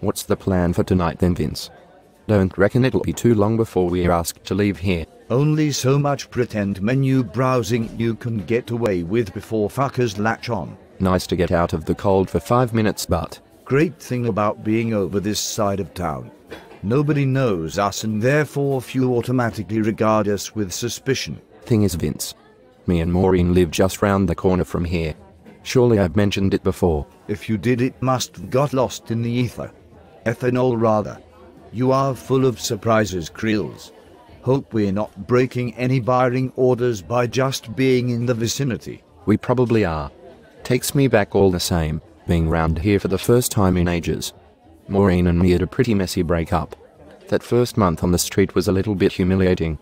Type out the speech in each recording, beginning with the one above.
What's the plan for tonight then, Vince? Don't reckon it'll be too long before we're asked to leave here. Only so much pretend menu browsing you can get away with before fuckers latch on. Nice to get out of the cold for 5 minutes, but great thing about being over this side of town. Nobody knows us and therefore few automatically regard us with suspicion. Thing is, Vince, me and Maureen live just round the corner from here. Surely I've mentioned it before. If you did, it must have got lost in the ether. Ethanol rather. You are full of surprises, Krills. Hope we're not breaking any buying orders by just being in the vicinity. We probably are. Takes me back all the same, being round here for the first time in ages. Maureen and me had a pretty messy breakup. That first month on the street was a little bit humiliating.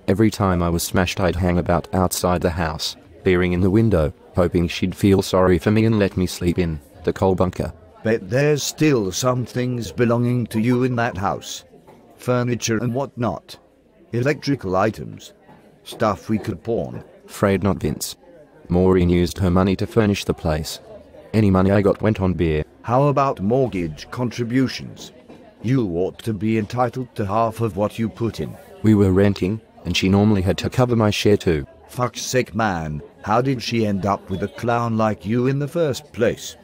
Every time I was smashed, I'd hang about outside the house, peering in the window, hoping she'd feel sorry for me and let me sleep in the coal bunker. Bet there's still some things belonging to you in that house. Furniture and whatnot. Electrical items. Stuff we could pawn. Afraid not, Vince. Maureen used her money to furnish the place. Any money I got went on beer. How about mortgage contributions? You ought to be entitled to half of what you put in. We were renting, and she normally had to cover my share too. Fuck's sake, man. How did she end up with a clown like you in the first place?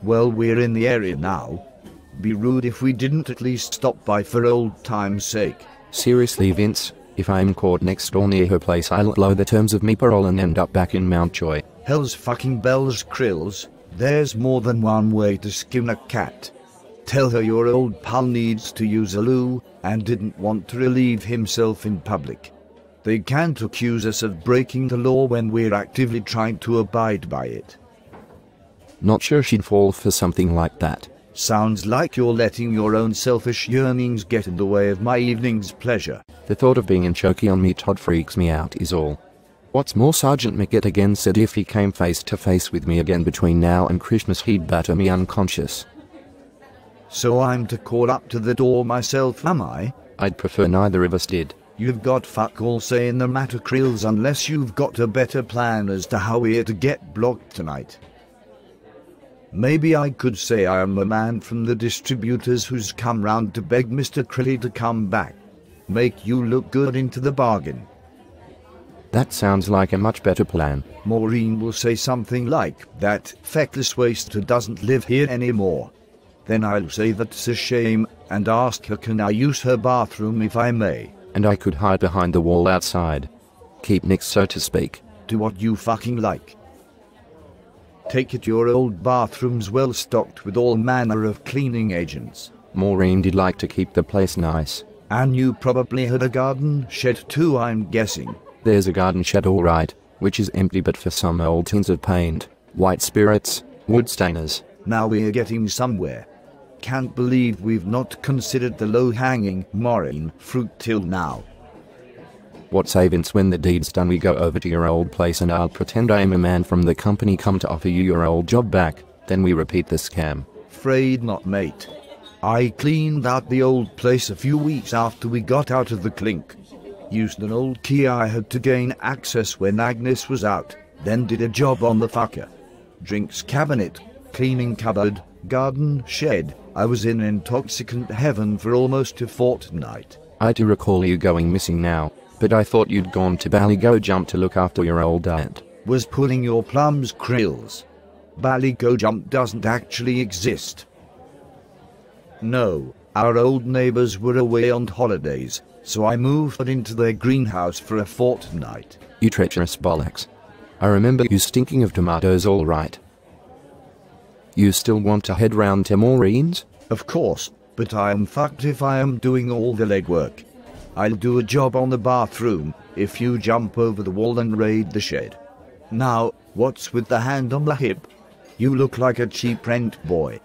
Well, we're in the area now. Be rude if we didn't at least stop by for old time's sake. Seriously, Vince, if I'm caught next door near her place, I'll blow the terms of me parole and end up back in Mountjoy. Hell's fucking bells, Krills. There's more than one way to skin a cat. Tell her your old pal needs to use a loo and didn't want to relieve himself in public. They can't accuse us of breaking the law when we're actively trying to abide by it. Not sure she'd fall for something like that. Sounds like you're letting your own selfish yearnings get in the way of my evening's pleasure. The thought of being in choky on me Todd freaks me out is all. What's more, Sergeant McGett again said if he came face to face with me again between now and Christmas he'd batter me unconscious. So I'm to call up to the door myself, am I? I'd prefer neither of us did. You've got fuck all say in the matter, Krills, unless you've got a better plan as to how we're to get blocked tonight. Maybe I could say I am a man from the distributors who's come round to beg Mr. Crilly to come back. Make you look good into the bargain. That sounds like a much better plan. Maureen will say something like, that feckless waster doesn't live here anymore. Then I'll say that's a shame, and ask her can I use her bathroom if I may. And I could hide behind the wall outside. Keep Nick, so to speak. Do what you fucking like. Take it your old bathroom's well stocked with all manner of cleaning agents. Maureen did like to keep the place nice. And you probably had a garden shed too, I'm guessing. There's a garden shed all right, which is empty but for some old tins of paint, white spirits, wood stainers. Now we're getting somewhere. Can't believe we've not considered the low-hanging Maureen fruit till now. What say, Vince, when the deed's done we go over to your old place and I'll pretend I am a man from the company come to offer you your old job back, then we repeat the scam. Afraid not, mate. I cleaned out the old place a few weeks after we got out of the clink. Used an old key I had to gain access when Agnes was out, then did a job on the fucker. Drinks cabinet, cleaning cupboard, garden shed. I was in intoxicant heaven for almost a fortnight. I do recall you going missing now, but I thought you'd gone to Ballygo Jump to look after your old aunt. Was pulling your plums, Krills. Ballygo Jump doesn't actually exist. No, our old neighbours were away on holidays, so I moved into their greenhouse for a fortnight. You treacherous bollocks. I remember you stinking of tomatoes all right. You still want to head round to Maureen's? Of course, but I am fucked if I am doing all the legwork. I'll do a job on the bathroom if you jump over the wall and raid the shed. Now, what's with the hand on the hip? You look like a cheap rent boy.